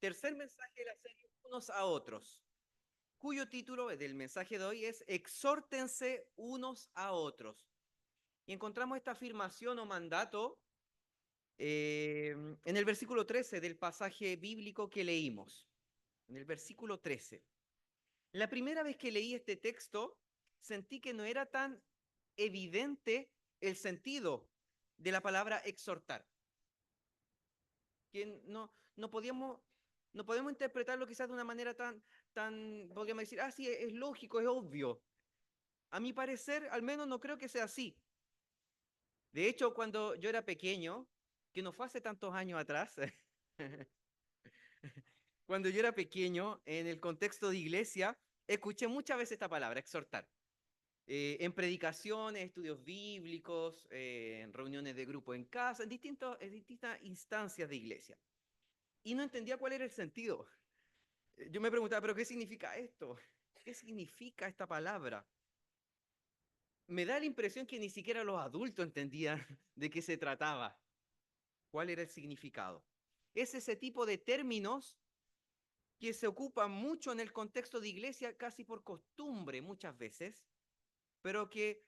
tercer mensaje de la serie Unos a Otros, cuyo título del mensaje de hoy es Exhórtense unos a otros. Y encontramos esta afirmación o mandato en el versículo 13 del pasaje bíblico que leímos. En el versículo 13. La primera vez que leí este texto, sentí que no era tan evidente el sentido de la palabra exhortar. Que no podemos interpretarlo quizás de una manera podríamos decir, sí, es lógico, es obvio. A mi parecer, al menos no creo que sea así. De hecho, cuando yo era pequeño, que no fue hace tantos años atrás, cuando yo era pequeño, en el contexto de iglesia, escuché muchas veces esta palabra, exhortar. En predicaciones, estudios bíblicos, en reuniones de grupo en casa, en distintas instancias de iglesia. Y no entendía cuál era el sentido. Yo me preguntaba, ¿pero qué significa esto? ¿Qué significa esta palabra? Me da la impresión que ni siquiera los adultos entendían de qué se trataba, cuál era el significado. Es ese tipo de términos que se ocupan mucho en el contexto de iglesia, casi por costumbre muchas veces, pero que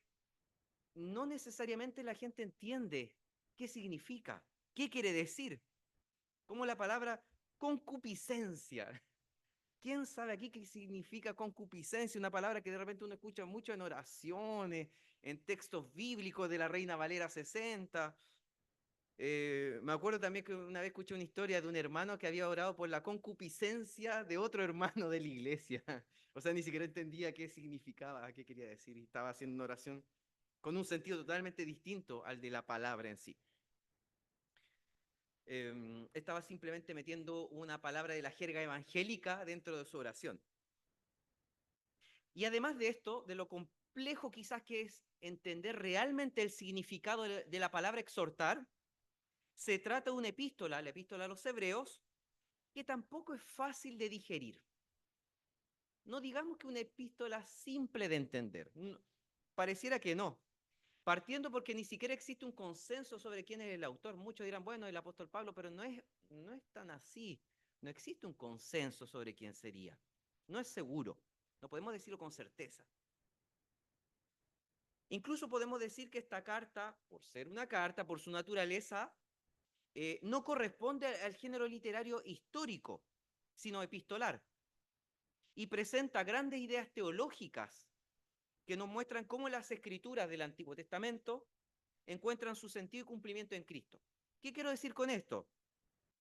no necesariamente la gente entiende qué significa, qué quiere decir, como la palabra concupiscencia. ¿Quién sabe aquí qué significa concupiscencia? Una palabra que de repente uno escucha mucho en oraciones, en textos bíblicos de la Reina Valera 60. Me acuerdo también que una vez escuché una historia de un hermano que había orado por la concupiscencia de otro hermano de la iglesia. O sea, ni siquiera entendía qué significaba, qué quería decir. Y estaba haciendo una oración con un sentido totalmente distinto al de la palabra en sí. Estaba simplemente metiendo una palabra de la jerga evangélica dentro de su oración. Y además de esto, de lo complejo quizás que es entender realmente el significado de la palabra exhortar, se trata de una epístola, la epístola a los Hebreos, que tampoco es fácil de digerir. No digamos que una epístola simple de entender. Pareciera que no. Partiendo porque ni siquiera existe un consenso sobre quién es el autor. Muchos dirán, bueno, el apóstol Pablo, pero no es tan así. No existe un consenso sobre quién sería. No es seguro. No podemos decirlo con certeza. Incluso podemos decir que esta carta, por ser una carta, por su naturaleza, no corresponde al género literario histórico, sino epistolar, y presenta grandes ideas teológicas que nos muestran cómo las escrituras del Antiguo Testamento encuentran su sentido y cumplimiento en Cristo. ¿Qué quiero decir con esto?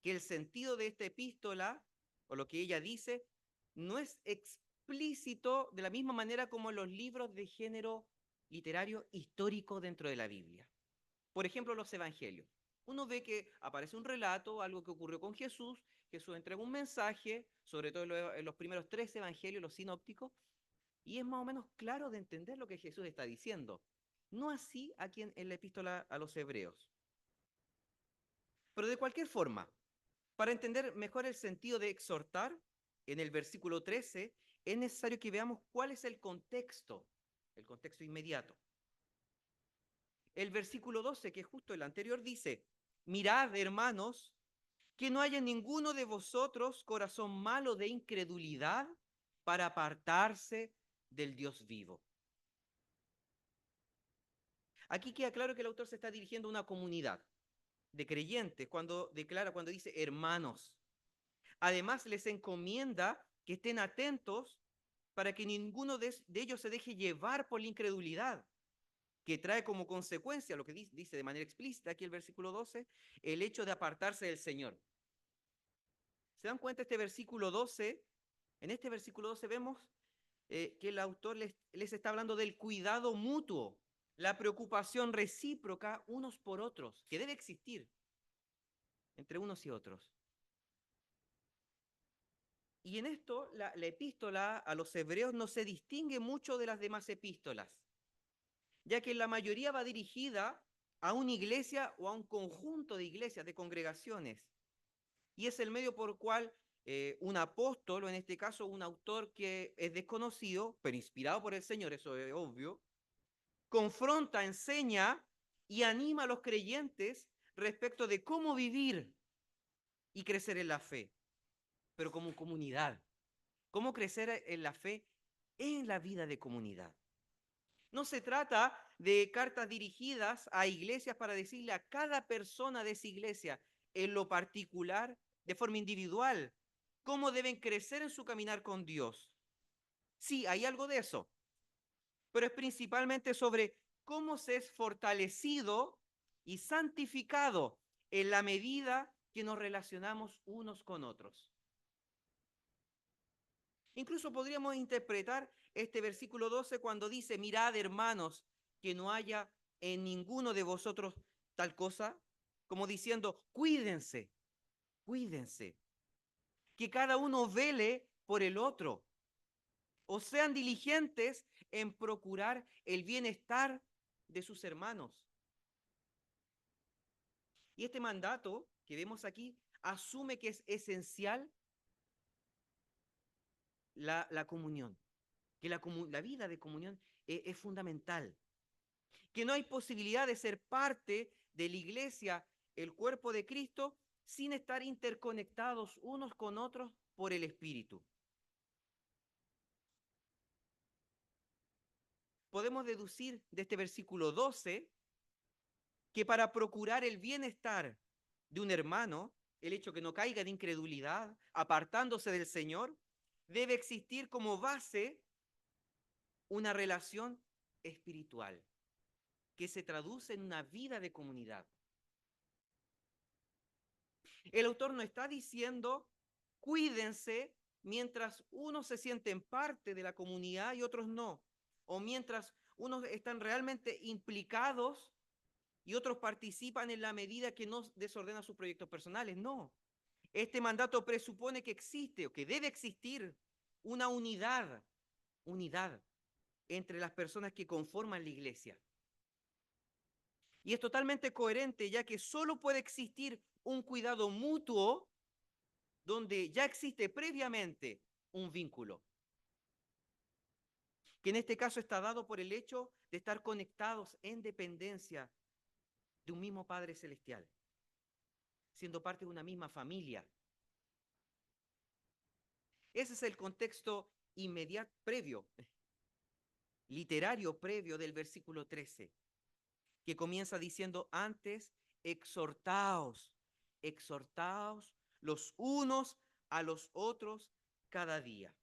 Que el sentido de esta epístola, o lo que ella dice, no es explícito de la misma manera como los libros de género literario histórico dentro de la Biblia. Por ejemplo, los evangelios. Uno ve que aparece un relato, algo que ocurrió con Jesús, Jesús entrega un mensaje, sobre todo en los primeros 3 evangelios, los sinópticos, y es más o menos claro de entender lo que Jesús está diciendo. No así aquí en la epístola a los hebreos. Pero de cualquier forma, para entender mejor el sentido de exhortar, en el versículo 13, es necesario que veamos cuál es el contexto inmediato. El versículo 12, que es justo el anterior, dice, mirad, hermanos, que no haya ninguno de vosotros corazón malo de incredulidad para apartarse del Dios vivo. Aquí queda claro que el autor se está dirigiendo a una comunidad de creyentes cuando dice hermanos. Además, les encomienda que estén atentos para que ninguno de ellos se deje llevar por la incredulidad, que trae como consecuencia, lo que dice de manera explícita aquí el versículo 12, el hecho de apartarse del Señor. ¿Se dan cuenta este versículo 12? En este versículo 12 vemos que el autor les está hablando del cuidado mutuo, la preocupación recíproca unos por otros, que debe existir entre unos y otros. Y en esto, la epístola a los hebreos no se distingue mucho de las demás epístolas, ya que la mayoría va dirigida a una iglesia o a un conjunto de iglesias, de congregaciones. Y es el medio por el cual un apóstol, o en este caso un autor que es desconocido, pero inspirado por el Señor, eso es obvio, confronta, enseña y anima a los creyentes respecto de cómo vivir y crecer en la fe. pero como comunidad. ¿Cómo crecer en la fe en la vida de comunidad? No se trata de cartas dirigidas a iglesias para decirle a cada persona de esa iglesia, en lo particular, de forma individual, cómo deben crecer en su caminar con Dios. Sí, hay algo de eso, pero es principalmente sobre cómo se es fortalecido y santificado en la medida que nos relacionamos unos con otros. Incluso podríamos interpretar este versículo 12 cuando dice, mirad hermanos, que no haya en ninguno de vosotros tal cosa, como diciendo, cuídense, cuídense, que cada uno vele por el otro, o sean diligentes en procurar el bienestar de sus hermanos. Y este mandato que vemos aquí asume que es esencial la comunión, que la vida de comunión es fundamental, que no hay posibilidad de ser parte de la iglesia, el cuerpo de Cristo, sin estar interconectados unos con otros por el Espíritu. Podemos deducir de este versículo 12 que para procurar el bienestar de un hermano, el hecho que no caiga en incredulidad, apartándose del Señor, debe existir como base una relación espiritual que se traduce en una vida de comunidad. El autor no está diciendo, cuídense mientras unos se sienten parte de la comunidad y otros no, o mientras unos están realmente implicados y otros participan en la medida que no desordenan sus proyectos personales. No, este mandato presupone que existe o que debe existir una unidad entre las personas que conforman la iglesia. Y es totalmente coherente, ya que solo puede existir un cuidado mutuo donde ya existe previamente un vínculo, que en este caso está dado por el hecho de estar conectados en dependencia de un mismo Padre Celestial, siendo parte de una misma familia. Ese es el contexto inmediato, previo, literario previo del versículo 13, que comienza diciendo antes, exhortaos, exhortaos los unos a los otros cada día.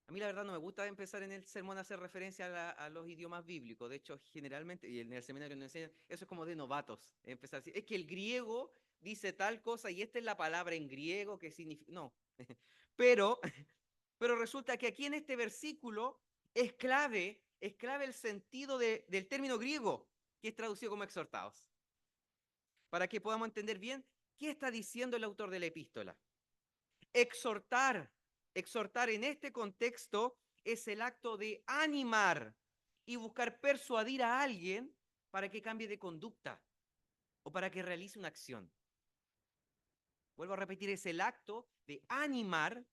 A mí la verdad no me gusta empezar en el sermón a hacer referencia a los idiomas bíblicos. De hecho, generalmente, y en el seminario nos enseñan, eso es como de novatos. Empezar a decir, es que el griego dice tal cosa y esta es la palabra en griego que significa... No, pero, pero resulta que aquí en este versículo es clave el sentido del término griego, que es traducido como exhortados, para que podamos entender bien qué está diciendo el autor de la epístola. Exhortar, exhortar en este contexto es el acto de animar y buscar persuadir a alguien para que cambie de conducta o para que realice una acción. Vuelvo a repetir, es el acto de animar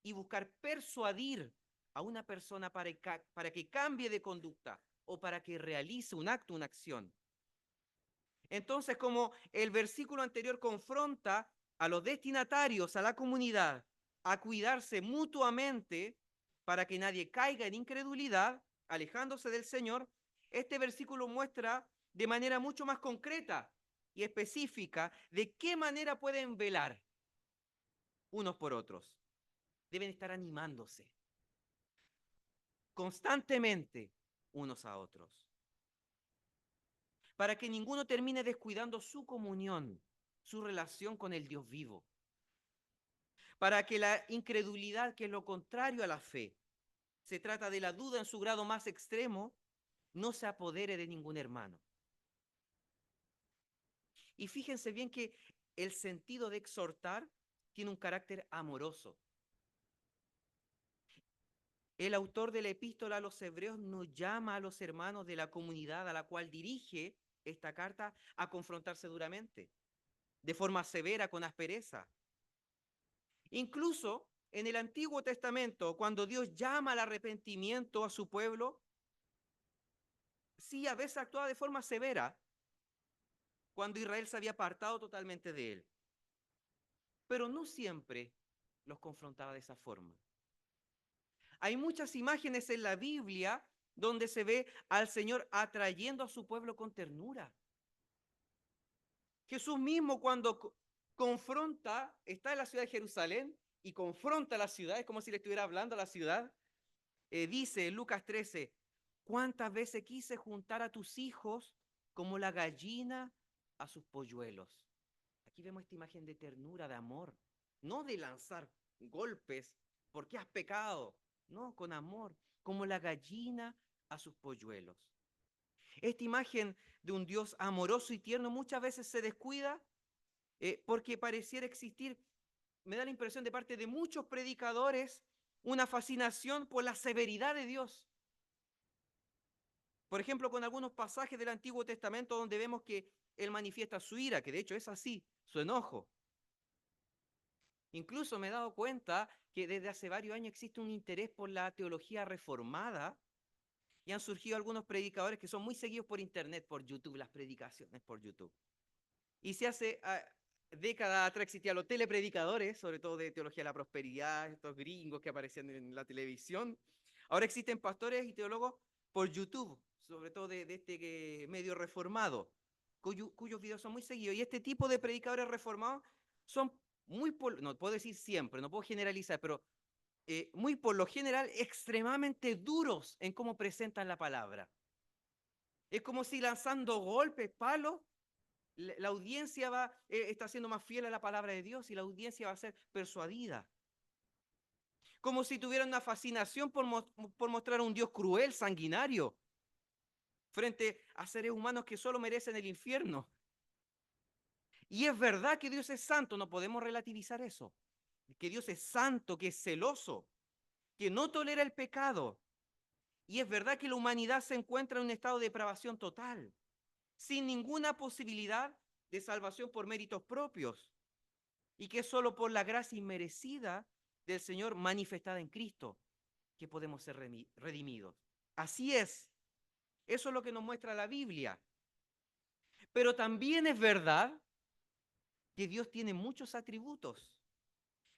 y buscar persuadir a una persona para que cambie de conducta o para que realice un acto, una acción. Entonces, como el versículo anterior confronta a los destinatarios, a la comunidad, a cuidarse mutuamente para que nadie caiga en incredulidad, alejándose del Señor, este versículo muestra de manera mucho más concreta y específica de qué manera pueden velar unos por otros. Deben estar animándose constantemente unos a otros, para que ninguno termine descuidando su comunión, su relación con el Dios vivo, para que la incredulidad, que es lo contrario a la fe, se trata de la duda en su grado más extremo, no se apodere de ningún hermano. Y fíjense bien que el sentido de exhortar tiene un carácter amoroso. El autor de la epístola a los hebreos nos llama a los hermanos de la comunidad a la cual dirige esta carta a confrontarse duramente, de forma severa, con aspereza. Incluso en el Antiguo Testamento, cuando Dios llama al arrepentimiento a su pueblo, sí, a veces actuaba de forma severa, cuando Israel se había apartado totalmente de él. pero no siempre los confrontaba de esa forma. Hay muchas imágenes en la Biblia donde se ve al Señor atrayendo a su pueblo con ternura. Jesús mismo cuando confronta, está en la ciudad de Jerusalén y confronta a la ciudad, es como si le estuviera hablando a la ciudad, dice en Lucas 13, ¿cuántas veces quise juntar a tus hijos como la gallina a sus polluelos? Aquí vemos esta imagen de ternura, de amor, no de lanzar golpes porque has pecado, no, con amor, como la gallina a sus polluelos. Esta imagen de un Dios amoroso y tierno muchas veces se descuida porque pareciera existir, me da la impresión de parte de muchos predicadores, una fascinación por la severidad de Dios. Por ejemplo, con algunos pasajes del Antiguo Testamento donde vemos que Él manifiesta su ira, que de hecho es así, su enojo. Incluso me he dado cuenta que desde hace varios años existe un interés por la teología reformada y han surgido algunos predicadores que son muy seguidos por internet, por YouTube, las predicaciones por YouTube. Y se hace décadas atrás existían los telepredicadores, sobre todo de teología de la prosperidad, estos gringos que aparecían en la televisión. Ahora existen pastores y teólogos por YouTube, sobre todo de este medio reformado, cuyos videos son muy seguidos. Y este tipo de predicadores reformados son muy, no puedo decir siempre, no puedo generalizar, pero muy por lo general extremadamente duros en cómo presentan la palabra. Es como si lanzando golpes, palos, la audiencia está siendo más fiel a la palabra de Dios y la audiencia va a ser persuadida. Como si tuvieran una fascinación por mostrar un Dios cruel, sanguinario, frente a seres humanos que solo merecen el infierno. Y es verdad que Dios es santo, no podemos relativizar eso. Que Dios es santo, que es celoso, que no tolera el pecado. Y es verdad que la humanidad se encuentra en un estado de depravación total, sin ninguna posibilidad de salvación por méritos propios, y que es solo por la gracia inmerecida del Señor manifestada en Cristo que podemos ser redimidos. Así es, eso es lo que nos muestra la Biblia. Pero también es verdad que Dios tiene muchos atributos,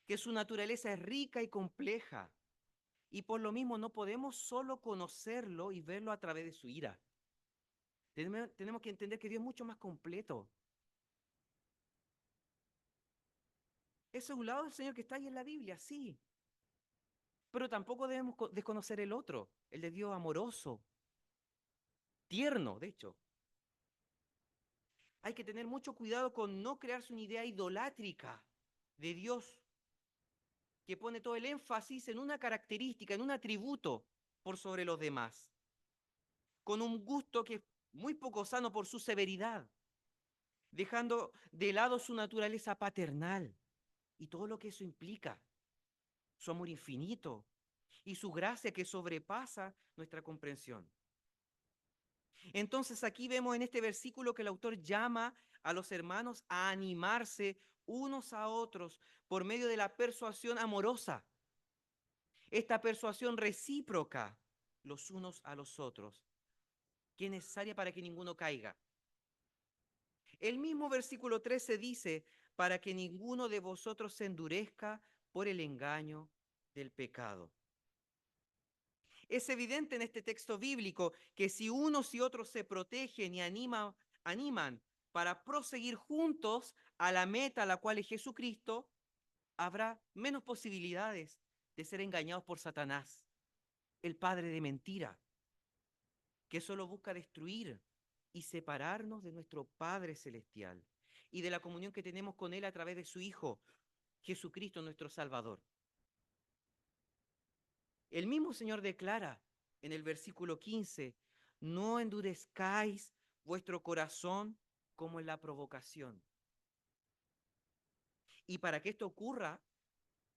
que su naturaleza es rica y compleja, y por lo mismo no podemos solo conocerlo y verlo a través de su ira. Tenemos que entender que Dios es mucho más completo. Ese es un lado del Señor que está ahí en la Biblia, sí. Pero tampoco debemos desconocer el otro, el de Dios amoroso, tierno, de hecho. Hay que tener mucho cuidado con no crearse una idea idolátrica de Dios que pone todo el énfasis en una característica, en un atributo por sobre los demás, con un gusto que es muy poco sano por su severidad, dejando de lado su naturaleza paternal y todo lo que eso implica, su amor infinito y su gracia que sobrepasa nuestra comprensión. Entonces aquí vemos en este versículo que el autor llama a los hermanos a animarse unos a otros por medio de la persuasión amorosa, esta persuasión recíproca los unos a los otros, que es necesaria para que ninguno caiga. El mismo versículo 13 dice, para que ninguno de vosotros se endurezca por el engaño del pecado. Es evidente en este texto bíblico que si unos y otros se protegen y animan para proseguir juntos a la meta a la cual es Jesucristo, habrá menos posibilidades de ser engañados por Satanás, el padre de mentira, que solo busca destruir y separarnos de nuestro Padre Celestial y de la comunión que tenemos con Él a través de su Hijo, Jesucristo nuestro Salvador. El mismo Señor declara en el versículo 15, no endurezcáis vuestro corazón como en la provocación. Y para que esto ocurra,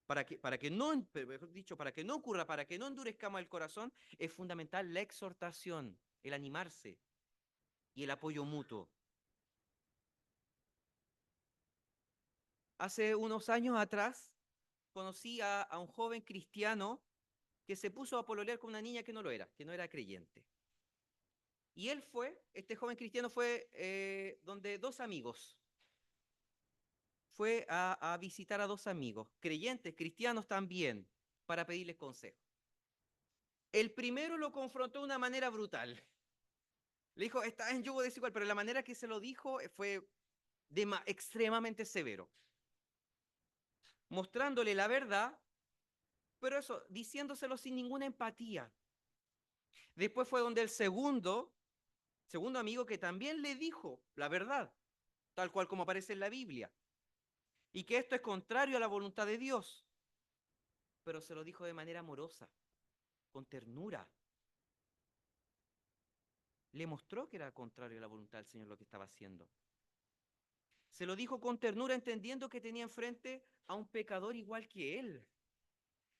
para que no, mejor dicho, para que no ocurra, para que no endurezcamos el corazón, es fundamental la exhortación, el animarse y el apoyo mutuo. Hace unos años atrás conocí a un joven cristiano que se puso a pololear con una niña que no era creyente. Y este joven cristiano fue donde dos amigos. fue a visitar a dos amigos, creyentes, cristianos también, para pedirles consejo. El primero lo confrontó de una manera brutal. Le dijo, estás en yugo desigual, pero la manera que se lo dijo fue extremadamente severo, mostrándole la verdad, pero eso, diciéndoselo sin ninguna empatía. Después fue donde el segundo amigo que también le dijo la verdad, tal cual como aparece en la Biblia, y que esto es contrario a la voluntad de Dios, pero se lo dijo de manera amorosa, con ternura. Le mostró que era contrario a la voluntad del Señor lo que estaba haciendo. Se lo dijo con ternura, entendiendo que tenía enfrente a un pecador igual que él.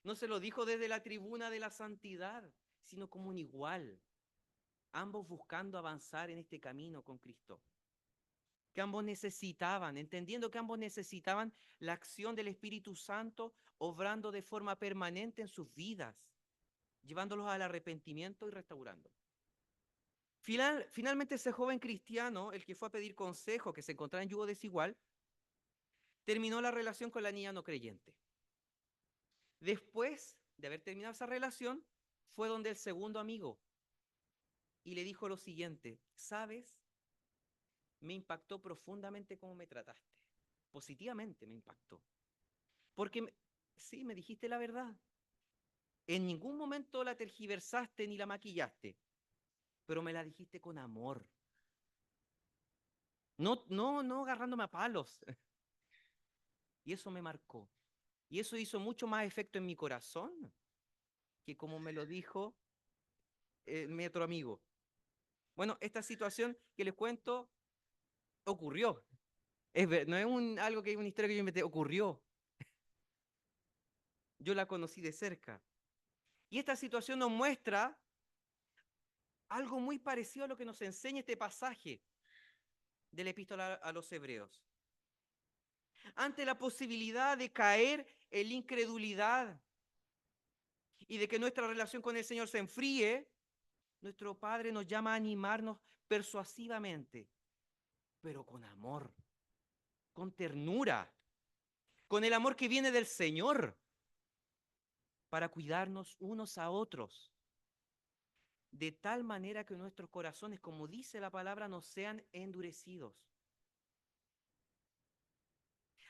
No se lo dijo desde la tribuna de la santidad, sino como un igual, ambos buscando avanzar en este camino con Cristo. Que ambos necesitaban, entendiendo que ambos necesitaban la acción del Espíritu Santo obrando de forma permanente en sus vidas, llevándolos al arrepentimiento y restaurando. Finalmente ese joven cristiano, el que fue a pedir consejo, que se encontraba en yugo desigual, terminó la relación con la niña no creyente. Después de haber terminado esa relación, fue donde el segundo amigo y le dijo lo siguiente: ¿sabes? Me impactó profundamente cómo me trataste. Positivamente me impactó. Porque sí, me dijiste la verdad. En ningún momento la tergiversaste ni la maquillaste, pero me la dijiste con amor. No agarrándome a palos. Y eso me marcó. Y eso hizo mucho más efecto en mi corazón que como me lo dijo mi otro amigo. Bueno, esta situación que les cuento ocurrió. No es algo que es una historia que yo inventé, ocurrió. Yo la conocí de cerca. Y esta situación nos muestra algo muy parecido a lo que nos enseña este pasaje de la epístola a los Hebreos. Ante la posibilidad de caer en la incredulidad y de que nuestra relación con el Señor se enfríe, nuestro Padre nos llama a animarnos persuasivamente, pero con amor, con ternura, con el amor que viene del Señor, para cuidarnos unos a otros, de tal manera que nuestros corazones, como dice la palabra, no sean endurecidos.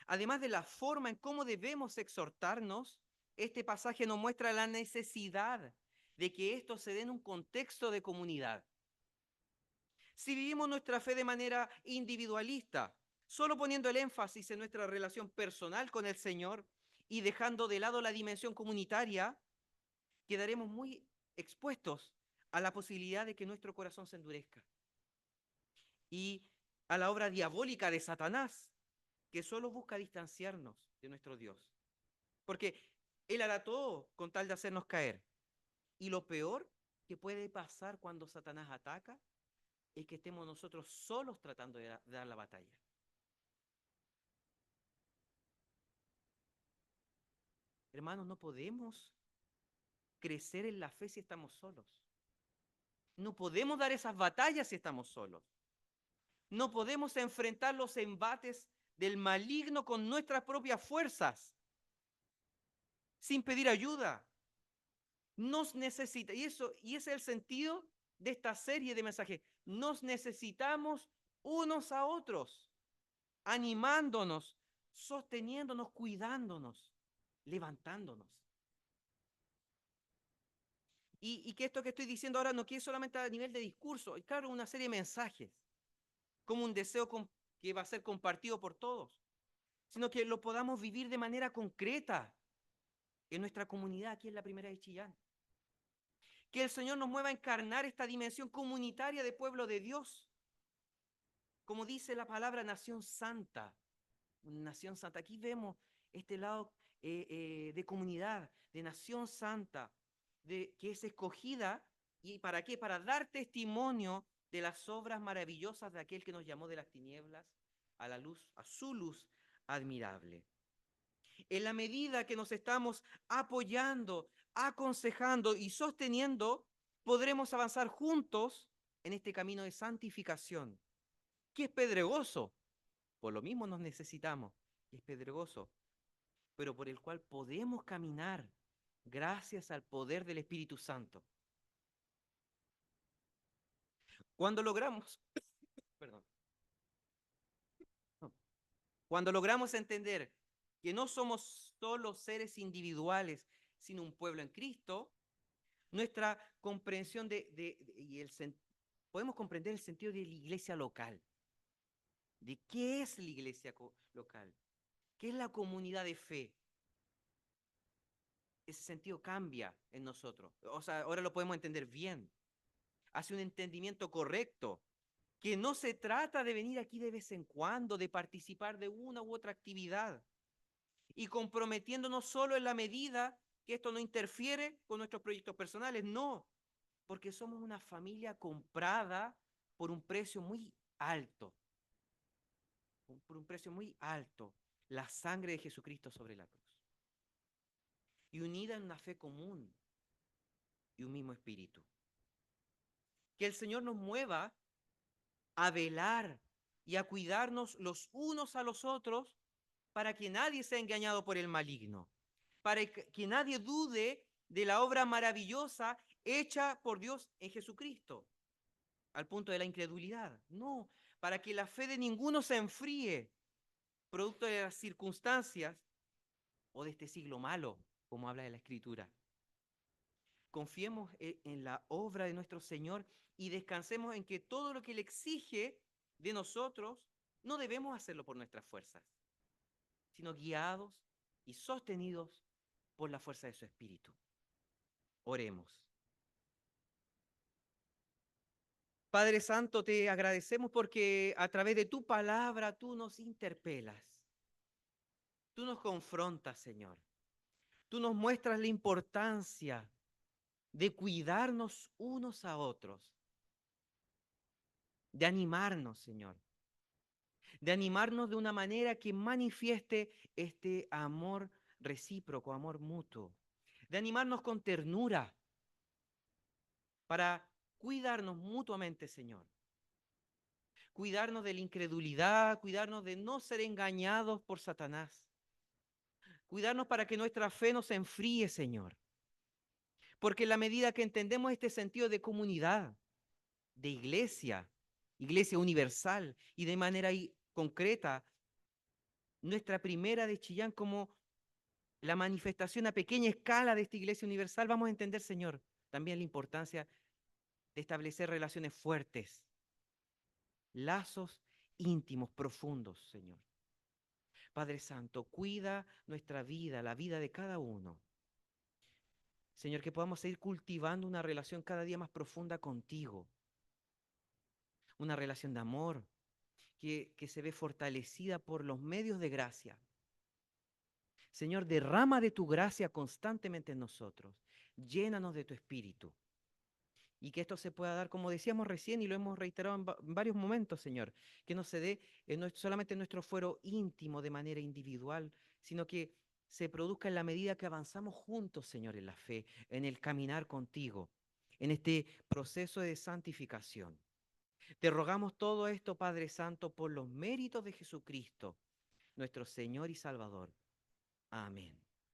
Además de la forma en cómo debemos exhortarnos, este pasaje nos muestra la necesidad de que esto se dé en un contexto de comunidad. Si vivimos nuestra fe de manera individualista, solo poniendo el énfasis en nuestra relación personal con el Señor y dejando de lado la dimensión comunitaria, quedaremos muy expuestos a la posibilidad de que nuestro corazón se endurezca y a la obra diabólica de Satanás, que solo busca distanciarnos de nuestro Dios. Porque Él hará todo con tal de hacernos caer. Y lo peor que puede pasar cuando Satanás ataca es que estemos nosotros solos tratando de dar la batalla. Hermanos, no podemos crecer en la fe si estamos solos. No podemos dar esas batallas si estamos solos. No podemos enfrentar los embates del maligno con nuestras propias fuerzas, sin pedir ayuda. Nos necesita, y ese es el sentido de esta serie de mensajes. Nos necesitamos unos a otros, animándonos, sosteniéndonos, cuidándonos, levantándonos. Y que esto que estoy diciendo ahora no quiere solamente a nivel de discurso, claro, una serie de mensajes, como un deseo que va a ser compartido por todos, sino que lo podamos vivir de manera concreta en nuestra comunidad aquí en la Primera de Chillán. Que el Señor nos mueva a encarnar esta dimensión comunitaria de pueblo de Dios. Como dice la palabra, nación santa. Nación santa. Aquí vemos este lado de comunidad, de nación santa, que es escogida. ¿Y para qué? Para dar testimonio de las obras maravillosas de aquel que nos llamó de las tinieblas a la luz, a su luz admirable. En la medida que nos estamos apoyando, aconsejando y sosteniendo, podremos avanzar juntos en este camino de santificación, que es pedregoso. Por lo mismo nos necesitamos, es pedregoso, pero por el cual podemos caminar gracias al poder del Espíritu Santo. Cuando logramos, perdón, no, cuando logramos entender que no somos solo seres individuales, sino un pueblo en Cristo, nuestra comprensión podemos comprender el sentido de la iglesia local, de qué es la iglesia local, qué es la comunidad de fe. Ese sentido cambia en nosotros. O sea, ahora lo podemos entender bien. Hace un entendimiento correcto, que no se trata de venir aquí de vez en cuando, de participar de una u otra actividad y comprometiéndonos solo en la medida que esto no interfiere con nuestros proyectos personales. No, porque somos una familia comprada por un precio muy alto, por un precio muy alto, la sangre de Jesucristo sobre la cruz. Y unida en una fe común y un mismo espíritu. Que el Señor nos mueva a velar y a cuidarnos los unos a los otros para que nadie sea engañado por el maligno, para que nadie dude de la obra maravillosa hecha por Dios en Jesucristo, al punto de la incredulidad. No, para que la fe de ninguno se enfríe, producto de las circunstancias o de este siglo malo, como habla de la Escritura. Confiemos en la obra de nuestro Señor y descansemos en que todo lo que Él exige de nosotros no debemos hacerlo por nuestras fuerzas, sino guiados y sostenidos por la fuerza de su Espíritu. Oremos. Padre Santo, te agradecemos porque a través de tu palabra tú nos interpelas, tú nos confrontas, Señor. Tú nos muestras la importancia de cuidarnos unos a otros, de animarnos, Señor, de animarnos de una manera que manifieste este amor recíproco, amor mutuo, de animarnos con ternura para cuidarnos mutuamente, Señor. Cuidarnos de la incredulidad, cuidarnos de no ser engañados por Satanás. Cuidarnos para que nuestra fe no se enfríe, Señor. Porque en la medida que entendemos este sentido de comunidad, de iglesia, iglesia universal y de manera concreta, nuestra primera de Chillán como la manifestación a pequeña escala de esta iglesia universal, vamos a entender, Señor, también la importancia de establecer relaciones fuertes, lazos íntimos, profundos, Señor. Padre Santo, cuida nuestra vida, la vida de cada uno. Señor, que podamos seguir cultivando una relación cada día más profunda contigo, una relación de amor que se ve fortalecida por los medios de gracia. Señor, derrama de tu gracia constantemente en nosotros, llénanos de tu espíritu. Y que esto se pueda dar, como decíamos recién y lo hemos reiterado en varios momentos, Señor, que no se dé solamente en nuestro fuero íntimo de manera individual, sino que se produzca en la medida que avanzamos juntos, Señor, en la fe, en el caminar contigo, en este proceso de santificación. Te rogamos todo esto, Padre Santo, por los méritos de Jesucristo, nuestro Señor y Salvador. Amén.